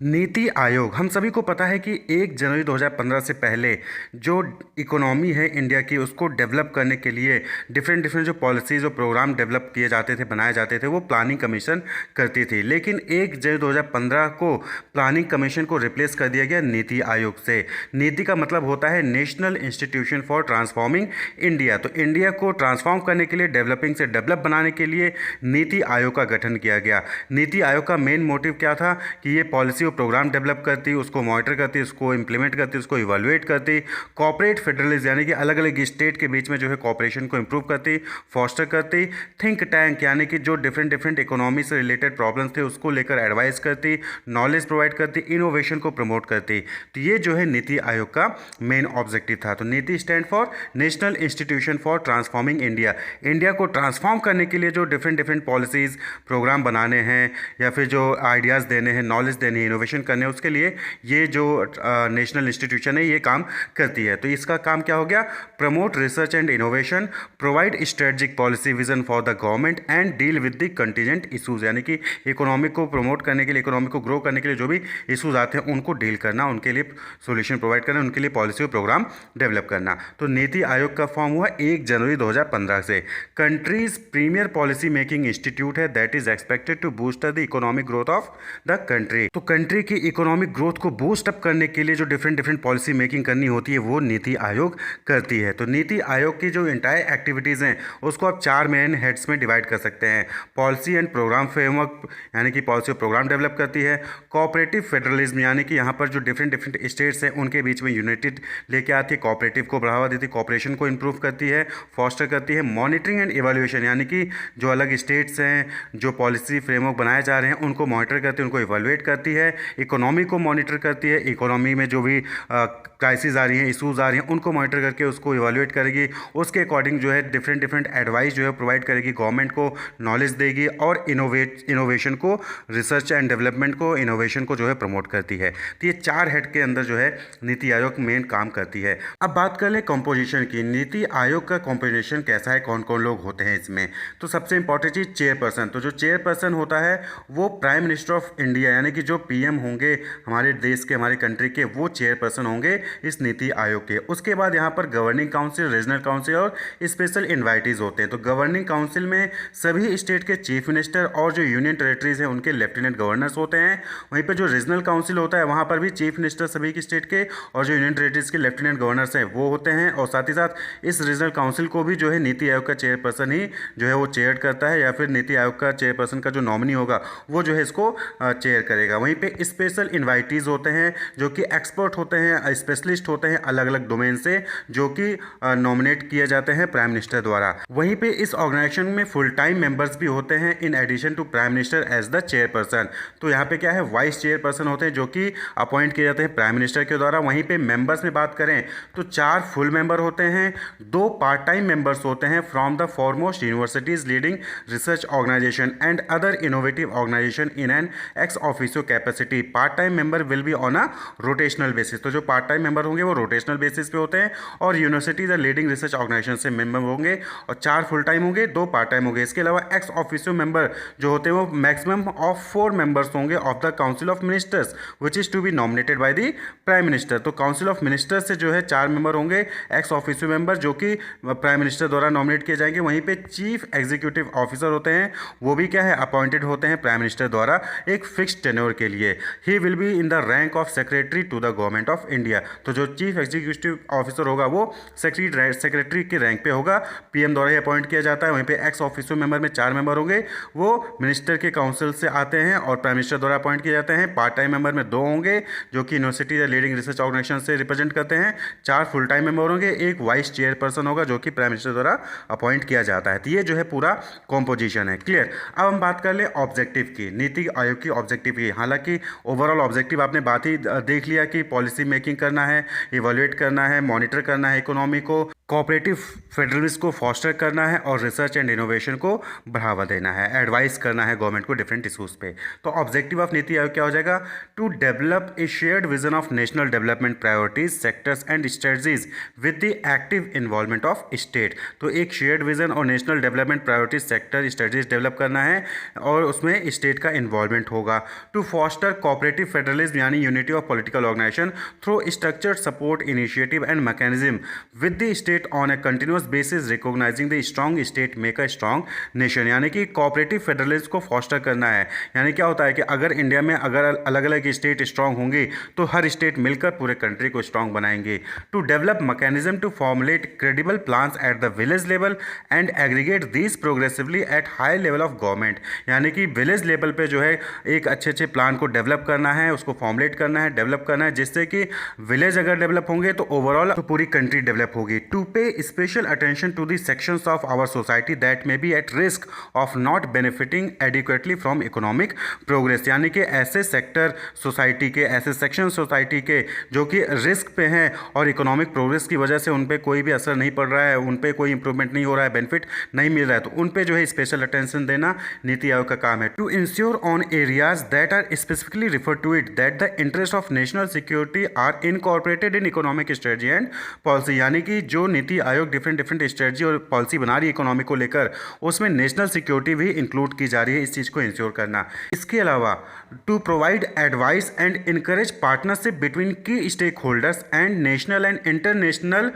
नीति आयोग हम सभी को पता है कि 1 जनवरी 2015 से पहले जो इकोनॉमी है इंडिया की उसको डेवलप करने के लिए डिफरेंट डिफरेंट जो पॉलिसीज़ और प्रोग्राम डेवलप किए जाते थे, बनाए जाते थे, वो प्लानिंग कमीशन करती थी। लेकिन 1 जनवरी 2015 को प्लानिंग कमीशन को रिप्लेस कर दिया गया नीति आयोग से। नीति का मतलब होता है national institution for transforming India. तो इंडिया को ट्रांसफॉर्म करने के लिए, डेवलपिंग से डेवलप बनाने के लिए नीति आयोग का गठन किया गया। नीति आयोग का मेन मोटिव क्या था कि ये पॉलिसी प्रोग्राम डेवलप करती, उसको मॉनिटर करती, उसको इंप्लीमेंट करती, उसको इवैल्यूएट करती, कॉर्पोरेट फेडरलिज्म यानी कि अलग अलग स्टेट के बीच में जो है कॉपरेशन को इंप्रूव करती, फॉस्टर करती, थिंक टैंक यानी कि जो डिफरेंट डिफरेंट इकोनॉमी से रिलेटेड प्रॉब्लम्स थे उसको लेकर एडवाइस करती, नॉलेज प्रोवाइड करती, इनोवेशन को प्रमोट करती। तो ये जो है नीति आयोग का मेन ऑब्जेक्टिव था। तो नीति stand for national institution for transforming India. India को ट्रांसफॉर्म करने के लिए जो डिफरेंट डिफरेंट पॉलिसीज़ प्रोग्राम बनाने हैं या फिर जो आइडियाज़ देने हैं, नॉलेज देनी है, इनोवेशन करने, उसके लिए ये जो नेशनल इंस्टीट्यूशन है ये काम करती है। तो इसका काम क्या हो गया? Promote research and innovation, provide strategic policy vision for the government and deal with the contingent issues यानी कि इकोनॉमी को प्रमोट करने के लिए, इकोनॉमी को ग्रो करने के लिए जो भी इशूज़ आते हैं उनको डील करना, उनके लिए सोल्यूशन प्रोवाइड करना, उनके लिए पॉलिसी और प्रोग्राम डेवलप करना। तो नीति आयोग का फॉर्म हुआ 1 जनवरी 2015 से। Country's premier policy making institute है that is expected to boost the economic growth of the country. तो कंट्री की इकोनॉमिक ग्रोथ को बूस्ट अप करने के लिए जो डिफरेंट डिफरेंट पॉलिसी मेकिंग करनी होती है वो नीति आयोग करती है। तो नीति आयोग की जो इंटायर एक्टिविटीज़ हैं उसको आप 4 मेन हेड्स में डिवाइड कर सकते हैं। पॉलिसी एंड प्रोग्राम फ्रेमवर्क यानी कि पॉलिसी और प्रोग्राम डेवलप करती है। कोऑपरेटिव फेडरलिज्म यानी कि यहाँ पर जो डिफरेंट डिफरेंट स्टेट्स हैं उनके बीच में यूनाइटेड लेके आती है, कोऑपरेटिव को बढ़ावा देती है, कोऑपरेशन को इंप्रूव करती है, फॉस्टर करती है। मॉनिटरिंग एंड इवैल्यूएशन यानी कि जो अलग स्टेट्स हैं, जो पॉलिसी फ्रेमवर्क बनाए जा रहे हैं उनको मॉनिटर करती है, उनको इवैल्यूएट करती है। इकोनॉमी को मॉनिटर करती है, इकोनॉमी में जो भी क्राइसिस आ रही हैं, इशूज़ आ रही हैं उनको मॉनिटर करके उसको इवैल्यूएट करेगी। उसके अकॉर्डिंग जो है डिफरेंट डिफरेंट एडवाइस जो है प्रोवाइड करेगी, गवर्नमेंट को नॉलेज देगी और इनोवेशन को, रिसर्च एंड डेवलपमेंट को, इनोवेशन को जो है प्रमोट करती है। तो ये 4 हेड के अंदर जो है नीति आयोग मेन काम करती है। अब बात कर ले कंपोजिशन की। नीति आयोग का कंपोजिशन कैसा है, कौन कौन लोग होते हैं इसमें? तो सबसे इंपॉर्टेंट चीज़ चेयरपर्सन। तो जो चेयरपर्सन होता है वो प्राइम मिनिस्टर ऑफ इंडिया यानी कि जो पीएम होंगे हमारे देश के, हमारे कंट्री के, वो चेयरपर्सन होंगे इस नीति आयोग के। उसके बाद यहाँ पर गवर्निंग काउंसिल, रीजनल काउंसिल और स्पेशल इन्वाइटीज होते हैं। तो गवर्निंग काउंसिल में सभी स्टेट के चीफ मिनिस्टर और जो यूनियन टेरिटरीज हैं उनके लेफ्टिनेंट गवर्नर्स होते हैं। वहीं पर जो रीजनल काउंसिल होता है वहाँ पर भी चीफ मिनिस्टर सभी के स्टेट के और जो यूनियन टेरिटरीज के लेफ्टिनेंट गवर्नर्स हैं वो होते हैं। और साथ ही साथ इस रीजनल काउंसिल को भी जो है नीति आयोग का चेयरपर्सन ही जो है वो चेयर करता है, या फिर नीति आयोग का चेयरपर्सन का जो नॉमिनी होगा वो जो है इसको चेयर करेगा। वहीं पे स्पेशल इन्वाइटीज़ होते हैं जो कि एक्सपर्ट होते हैं, स्पेशलिस्ट होते हैं अलग अलग डोमेन से, जो कि नॉमिनेट किए जाते हैं प्राइम मिनिस्टर द्वारा। वहीं पे इस ऑर्गेनाइजेशन में फुल टाइम मेंबर्स भी होते हैं in addition to prime minister as the chairperson. तो यहाँ पे क्या है, वाइस चेयरपर्सन होते हैं जो कि अपॉइंट किए जाते हैं प्राइम मिनिस्टर के द्वारा। वहीं पे मेंबर्स में बात करें तो 4 फुल मेंबर होते हैं, 2 पार्ट टाइम मेंबर्स होते हैं from the foremost universities, leading research organisation and other innovative organisation in an ex officio capacity. Part time member will be on a rotational basis. तो जो पार्ट टाइम मेंबर होंगे वो rotational basis पे होते हैं और यूनिवर्सिटीज और leading research organisation से मेंबर होंगे, और 4 फुल टाइम होंगे, 2 पार्ट टाइम होंगे। इसके अलावा एक्स ऑफिशियो मेंबर जो होते हैं वो मैक्सिमम ऑफ 4 मेंबर्स होंगे of the council of ministers which is to be nominated by the prime minister. तो काउंसिल ऑफ मिनिस्टर्स से जो है 4 मेंबर होंगे एक्स ऑफिशियो मेंबर जो कि प्राइम मिनिस्टर द्वारा नॉमिनेट किए जाएंगे। वहीं पे चीफ एग्जीक्यूटिव ऑफिसर होते हैं, वो भी क्या है, अपॉइंटेड होते हैं प्राइम मिनिस्टर द्वारा एक फिक्स्ड टेन्योर के लिए। He will be in the rank of secretary to the government of India. तो जो चीफ एग्जीक्यूटिव ऑफिसर होगा वो सेक्रेटरी के रैंक पे होगा, पीएम द्वारा ही अपॉइंट किया जाता है। वहीं पे एक्स ऑफिशियो मेंबर में 4 मेंबर होंगे, वो मिनिस्टर के काउंसिल से आते हैं और प्राइम मिनिस्टर द्वारा अपॉइंट किए जाते हैं। पार्ट टाइम मेंबर में 2 होंगे जो कि यूनिवर्सिटी या लीडिंग रिसर्च ऑर्गेनाइजेशन से रिप्रेजेंट करते हैं। 4 फुल टाइम मेंबर होंगे, एक वाइस चेयरपर्सन होगा जो कि प्राइम मिनिस्टर द्वारा अपॉइंट किया जाता है। तो ये जो है पूरा कॉम्पोजिशन है। क्लियर। अब हम बात कर ले ऑब्जेक्टिव की, नीति आयोग की ऑब्जेक्टिव की। हालांकि ओवरऑल ऑब्जेक्टिव आपने बात ही देख लिया कि पॉलिसी मेकिंग करना है, इवैल्यूएट करना है, मॉनिटर करना है इकोनॉमी को, कोऑपरेटिव फेडरलिज्म को फॉस्टर करना है और रिसर्च एंड इनोवेशन को बढ़ावा देना है, एडवाइस करना है गवर्नमेंट को डिफरेंट इशूज़ पे। तो ऑब्जेक्टिव ऑफ नीति आयोग क्या हो जाएगा? To develop a shared vision of national development priorities, sectors and strategies with the active involvement of state. तो एक शेयर्ड विजन और national development priorities, sector, strategies develop करना है और उसमें स्टेट का इन्वॉल्वमेंट होगा। टू फॉस्टर कोऑपरेटिव फेडरलिज्म यानी unity of political organisation through structured support initiative and mechanism with the state on a continuous basis, recognising the strong state make a strong nation. यानी कि cooperative federalism को foster करना है। यानी क्या होता है कि अगर इंडिया में अगर अलग अलग स्टेट स्ट्रांग होंगी तो हर स्टेट मिलकर पूरे कंट्री को स्ट्रांग बनाएंगे। To develop mechanism to formulate credible plans at the village level and aggregate these progressively at high level of government. यानी कि विलेज लेवल पे जो है एक अच्छे अच्छे प्लान को डेवलप करना है, उसको फॉर्मुलेट करना है, डेवलप करना है, जिससे कि विलेज अगर डेवलप होंगे तो ओवरऑल तो पूरी कंट्री डेवलप होगी। To pay special attention to the sections of our society that may be at risk of not benefiting adequately from economic progress. यानी कि ऐसे सेक्टर सोसाइटी के, ऐसे सेक्शन सोसाइटी के जो कि रिस्क पे हैं और इकोनॉमिक प्रोग्रेस की वजह से उन पे कोई भी असर नहीं पड़ रहा है, उन पे कोई इंप्रूवमेंट नहीं हो रहा है, बेनिफिट नहीं मिल रहा है, तो उन पे जो है स्पेशल अटेंशन देना नीति आयोग का काम है। To ensure on areas that are specifically refer to it that the interest of national security are incorporated in economic strategy and policy. यानी कि जो Niti Aayog different different strategy और पॉलिसी बना रही है इकोनॉमी को लेकर, उसमें नेशनल सिक्योरिटी भी इंक्लूड की जा रही है, इस चीज़ को इंश्योर करना। इसके अलावा to provide advice and encourage partnership between key stake holders and national and international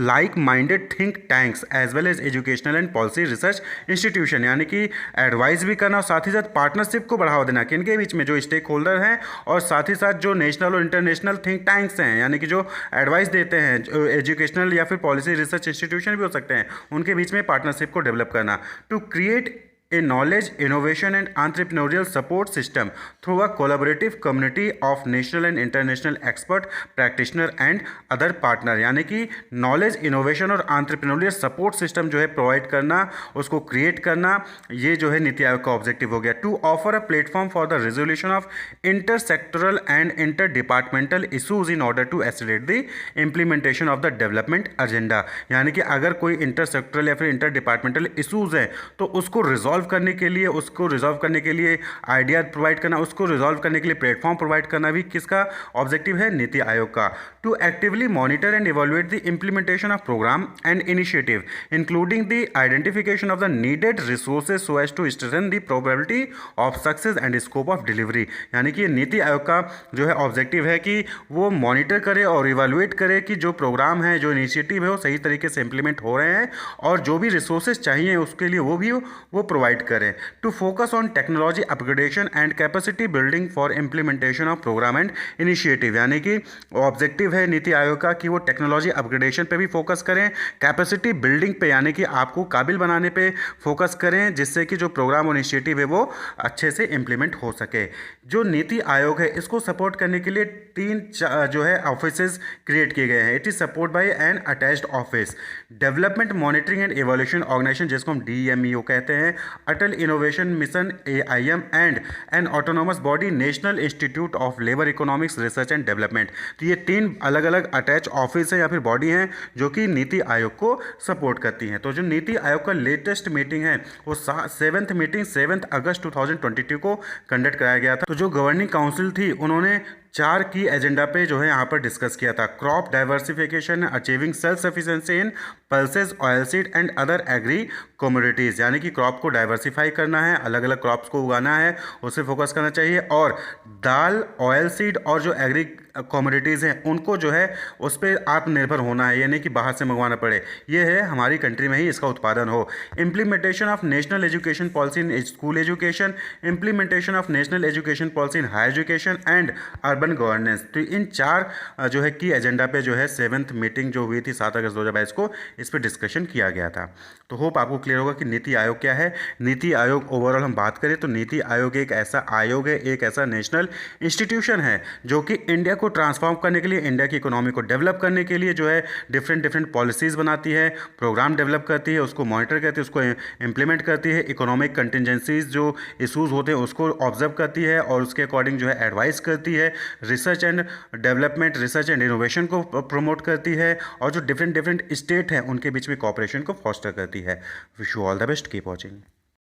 like minded think tanks as well as educational and policy research institution. यानी कि एडवाइस भी करना और साथ ही साथ पार्टनरशिप को बढ़ावा देना किनके बीच में, जो स्टेक होल्डर हैं और साथ ही साथ जो नेशनल और इंटरनेशनल थिंक टैंक्स हैं, यानी कि जो एडवाइस देते हैं, जो एजुकेशनल या फिर पॉलिसी रिसर्च इंस्टीट्यूशन भी हो सकते हैं, उनके बीच में पार्टनरशिप को डेवलप करना। To create a knowledge, innovation and entrepreneurial support system through a collaborative community of national and international expert, practitioner and other partner। यानी कि नॉलेज, इनोवेशन और entrepreneurial सपोर्ट सिस्टम जो है प्रोवाइड करना, उसको क्रिएट करना, ये जो है नीति आयोग का ऑब्जेक्टिव हो गया। To offer a platform for the resolution of intersectoral and inter departmental issues in order to accelerate the implementation of the development agenda. यानी कि अगर कोई इंटरसेक्टरल या फिर इंटर डिपार्टमेंटल इशूज हैं तो उसको रिजॉल्व करने के लिए, उसको रिजॉल्व करने के लिए आइडिया प्रोवाइड करना, उसको रिजॉल्व करने के लिए प्लेटफॉर्म प्रोवाइड करना भी किसका ऑब्जेक्टिव है? नीति आयोग का। To actively monitor and evaluate the implementation of programme and initiative including the identification of the needed resources so as to strengthen the probability of success and scope of delivery. यानी कि नीति आयोग का जो है objective है कि वो monitor करे और इवैल्यूएट करे कि जो प्रोग्राम है, जो इनिशिएटिव है, वो सही तरीके से इंप्लीमेंट हो रहे हैं और जो भी रिसोर्सेज चाहिए उसके लिए वो प्रोवाइड करें। To focus on technology upgradation and capacity building for implementation of programme and initiative. यानी कि ऑब्जेक्टिव है नीति आयोग का कि वो टेक्नोलॉजी अपग्रेडेशन पे भी फोकस करें, कैपेसिटी बिल्डिंग पे यानी कि आपको काबिल बनाने पे फोकस करें, जिससे कि जो प्रोग्राम और इनिशिएटिव है वो अच्छे से इंप्लीमेंट हो सके। जो नीति आयोग है इसको सपोर्ट करने के लिए 3 जो है ऑफिसेज क्रिएट किए गए हैं। It is support by an attached office, development monitoring and evolution organisation जिसको हम DMEO कहते हैं, Atal innovation mission AIM and an autonomous body national institute of labour economics research and development. तो ये 3 अलग अलग अटैच ऑफिस है या फिर बॉडी हैं जो कि नीति आयोग को सपोर्ट करती हैं। तो जो नीति आयोग का लेटेस्ट मीटिंग है वो 7th मीटिंग 7 अगस्त 2022 को कंडक्ट कराया गया था। तो जो गवर्निंग काउंसिल थी उन्होंने 4 की एजेंडा पे जो है यहाँ पर डिस्कस किया था। Crop diversification, achieving self sufficiency in pulses, oil seed and other agri commodities. यानी कि क्रॉप को डाइवर्सिफाई करना है, अलग अलग क्रॉप्स को उगाना है, उस पर फोकस करना चाहिए। और दाल, ऑयल सीड और जो एग्री कमोडिटीज़ हैं उनको जो है उस पर आत्मनिर्भर होना है, यानी कि बाहर से मंगवाना पड़े, ये है हमारी कंट्री में ही इसका उत्पादन हो। Implementation of national education policy in school education, implementation of national education policy in higher education and urban governance. तो इन 4 जो है की एजेंडा पे जो है 7th मीटिंग जो हुई थी 7 अगस्त 2022 को, इस पर डिस्कशन किया गया था। तो होप आपको क्लियर होगा कि नीति आयोग क्या है। नीति आयोग ओवरऑल हम बात करें तो नीति आयोग एक ऐसा आयोग है, एक ऐसा नेशनल इंस्टीट्यूशन है जो कि इंडिया को ट्रांसफॉर्म करने के लिए, इंडिया की इकोनॉमी को डेवलप करने के लिए जो है डिफरेंट डिफरेंट पॉलिसीज़ बनाती है, प्रोग्राम डेवलप करती है, उसको मॉनिटर करती है, उसको इम्प्लीमेंट करती है, इकोनॉमिक कंटिजेंसीज जो इशूज़ होते हैं उसको ऑब्जर्व करती है और उसके अकॉर्डिंग जो है एडवाइस करती है, research and development, research and innovation को प्रमोट करती है और जो डिफरेंट डिफरेंट स्टेट हैं उनके बीच में कॉपरेशन को फॉस्टर करती है। Wish you all the best, keep watching.